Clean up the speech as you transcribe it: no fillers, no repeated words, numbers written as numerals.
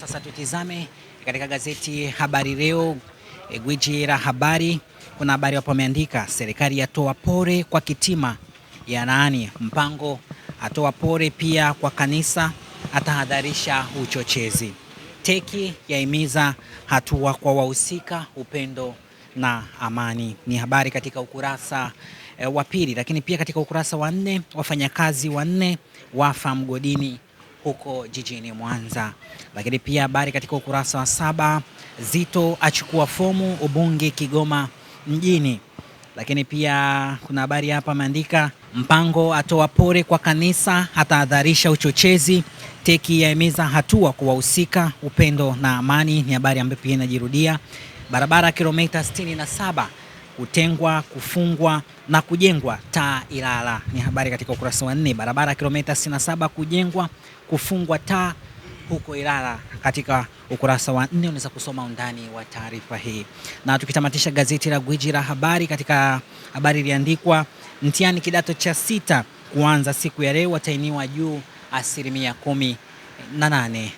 Sasa tutizame katika gazeti Habari Leo, gwiji la habari. Kuna habari hapo ameandika serikali yatoa pole kwa Kitima ya nani, Mpango atoa pole pia kwa kanisa, atahadharisha uchochezi. Teki yahimiza hatua kwa wahusika, upendo na amani. Ni habari katika ukurasa wa pili, lakini pia katika ukurasa wa 4, wafanyakazi 4 wafa mgodini huko jijini Mwanza. Lakini pia habari katika ukurasa wa 7, Zito achukua fomu ubunge Kigoma mjini. Lakini pia kuna habari hapa ameandika Mpango atoa pole kwa kanisa, atahadharisha uchochezi. Teki yahimiza hatua kwa wahusika, upendo na amani. Ni habari ambayo pia inajirudia. Barabara kilomita 67 kutengwa, kufungwa na kujengwa taa Ilala. Ni habari katika ukurasa wa 4. Barabara kilomita 67 kujengwa, kufungwa taa huko Ilala. Katika ukurasa wa 4 unaweza kusoma undani wa taarifa hii. Na tukitamatisha gazeti la gwiji la habari, katika habari iliandikwa mtihani kidato cha 6 kuanza siku ya leo, watainiwa juu 18%.